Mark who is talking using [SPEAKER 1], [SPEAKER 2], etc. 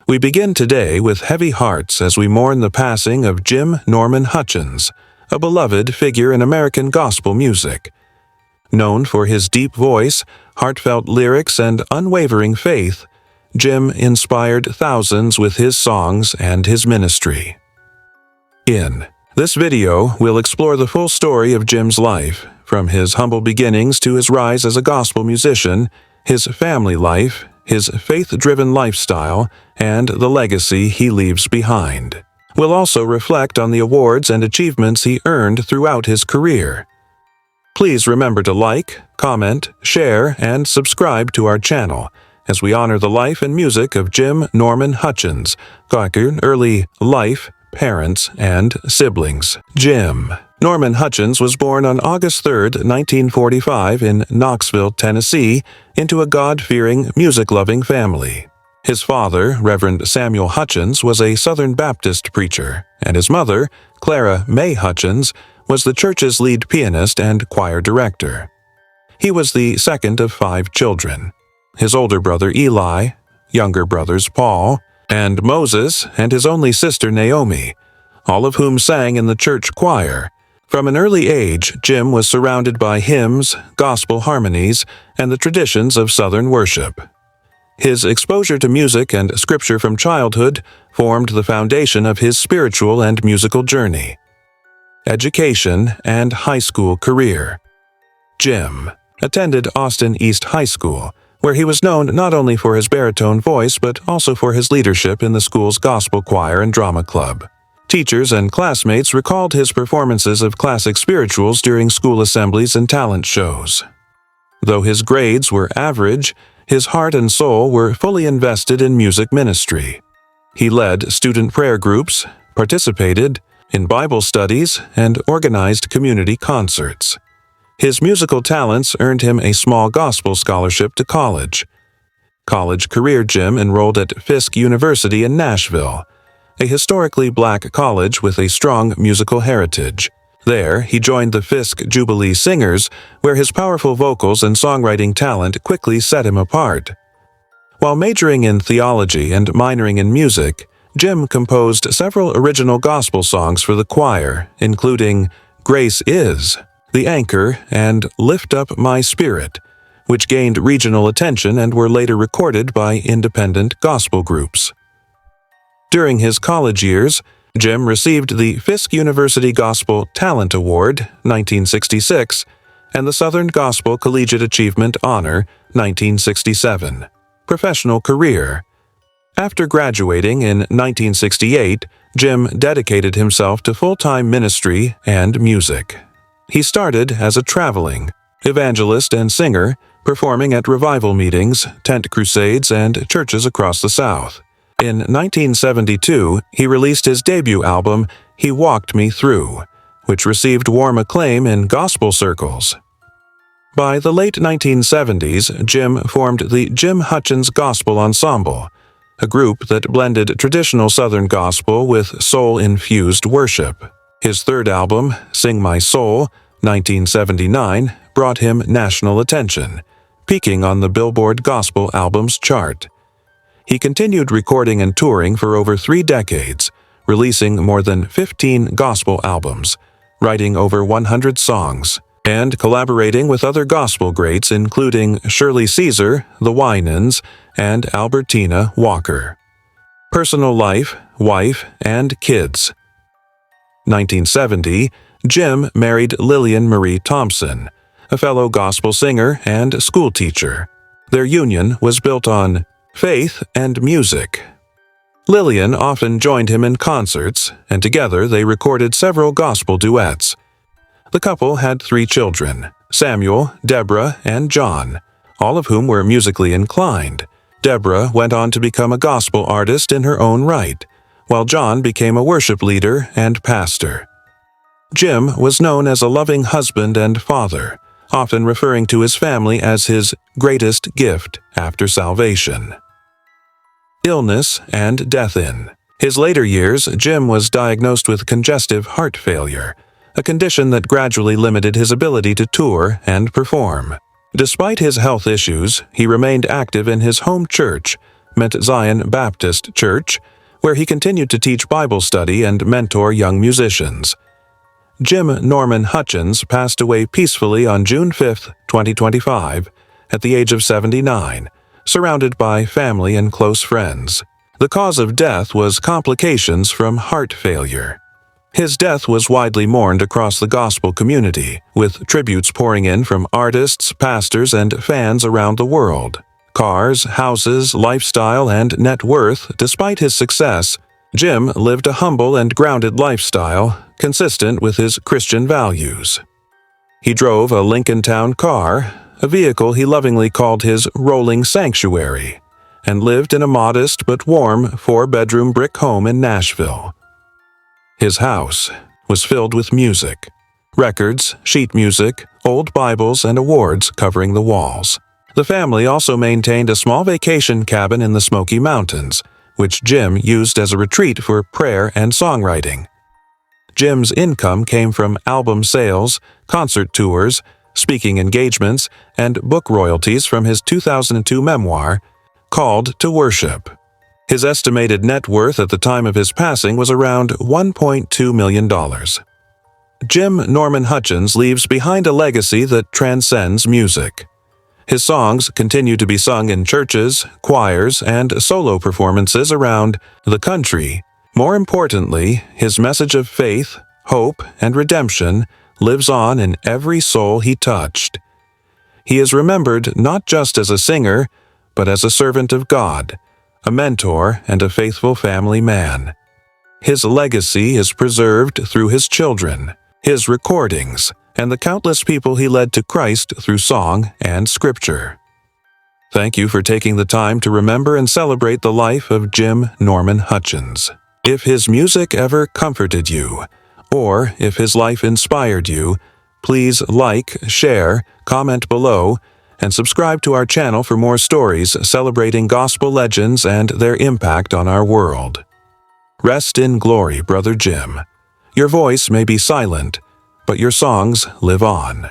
[SPEAKER 1] We begin today with heavy hearts as we mourn the passing of Jim Norman Hutchins, a beloved figure in American gospel music. Known for his deep voice, heartfelt lyrics, and unwavering faith, Jim inspired thousands with his songs and his ministry. In this video, we'll explore the full story of Jim's life, from his humble beginnings to his rise as a gospel musician, his family life, his faith-driven lifestyle, and the legacy he leaves behind. We'll also reflect on the awards and achievements he earned throughout his career. Please remember to like, comment, share, and subscribe to our channel as we honor the life and music of Jim Norman Hutchins, early life, parents, and siblings. Jim Norman Hutchins was born on August 3, 1945 in Knoxville, Tennessee, into a God-fearing, music-loving family. His father, Reverend Samuel Hutchins, was a Southern Baptist preacher, and his mother, Clara May Hutchins, was the church's lead pianist and choir director. He was the second of 5 children. His older brother Eli, younger brothers Paul, and Moses, and his only sister Naomi, all of whom sang in the church choir. From an early age, Jim was surrounded by hymns, gospel harmonies, and the traditions of Southern worship. His exposure to music and scripture from childhood formed the foundation of his spiritual and musical journey. Education and high school career. Jim attended Austin East High School, where he was known not only for his baritone voice but also for his leadership in the school's gospel choir and drama club. Teachers and classmates recalled his performances of classic spirituals during school assemblies and talent shows. Though his grades were average, his heart and soul were fully invested in music ministry. He led student prayer groups, participated in Bible studies, and organized community concerts. His musical talents earned him a small gospel scholarship to college. College career. Jim enrolled at Fisk University in Nashville, a historically black college with a strong musical heritage. There, he joined the Fisk Jubilee Singers, where his powerful vocals and songwriting talent quickly set him apart. While majoring in theology and minoring in music, Jim composed several original gospel songs for the choir, including Grace Is, The Anchor, and Lift Up My Spirit, which gained regional attention and were later recorded by independent gospel groups. During his college years, Jim received the Fisk University Gospel Talent Award, 1966, and the Southern Gospel Collegiate Achievement Honor, 1967. Professional career. After graduating in 1968, Jim dedicated himself to full-time ministry and music. He started as a traveling evangelist and singer, performing at revival meetings, tent crusades, and churches across the South. In 1972, he released his debut album, He Walked Me Through, which received warm acclaim in gospel circles. By the late 1970s, Jim formed the Jim Hutchins Gospel Ensemble, a group that blended traditional Southern gospel with soul-infused worship. His third album, Sing My Soul, 1979, brought him national attention, peaking on the Billboard Gospel Albums chart. He continued recording and touring for over 3 decades, releasing more than 15 gospel albums, writing over 100 songs, and collaborating with other gospel greats including Shirley Caesar, the Winans, and Albertina Walker. Personal life, wife, and kids. 1970, Jim married Lillian Marie Thompson, a fellow gospel singer and schoolteacher. Their union was built on faith and music. Lillian often joined him in concerts, and together they recorded several gospel duets. The couple had 3 children, Samuel, Deborah, and John, all of whom were musically inclined. Deborah went on to become a gospel artist in her own right, while John became a worship leader and pastor. Jim was known as a loving husband and father, often referring to his family as his greatest gift after salvation. Illness and death. In his later years, Jim was diagnosed with congestive heart failure, a condition that gradually limited his ability to tour and perform. Despite his health issues, he remained active in his home church, Mount Zion Baptist Church, where he continued to teach Bible study and mentor young musicians. Jim Norman Hutchins passed away peacefully on June 5, 2025, at the age of 79, surrounded by family and close friends. The cause of death was complications from heart failure. His death was widely mourned across the gospel community, with tributes pouring in from artists, pastors, and fans around the world. Cars, houses, lifestyle, and net worth. Despite his success, Jim lived a humble and grounded lifestyle, consistent with his Christian values. He drove a Lincoln Town car, a vehicle he lovingly called his rolling sanctuary, and lived in a modest but warm 4-bedroom brick home in Nashville. His house was filled with music, records, sheet music, old Bibles, and awards covering the walls. The family also maintained a small vacation cabin in the Smoky Mountains, which Jim used as a retreat for prayer and songwriting. Jim's income came from album sales, concert tours, speaking engagements, and book royalties from his 2002 memoir, Called to Worship. His estimated net worth at the time of his passing was around $1.2 million. Jim Norman Hutchins leaves behind a legacy that transcends music. His songs continue to be sung in churches, choirs, and solo performances around the country. More importantly, his message of faith, hope, and redemption lives on in every soul he touched. He is remembered not just as a singer, but as a servant of God, a mentor, and a faithful family man. His legacy is preserved through his children, his recordings, and the countless people he led to Christ through song and scripture. Thank you for taking the time to remember and celebrate the life of Jim Norman Hutchins. If his music ever comforted you, or if his life inspired you, please like, share, comment below, and subscribe to our channel for more stories celebrating gospel legends and their impact on our world. Rest in glory, Brother Jim. Your voice may be silent, but your songs live on.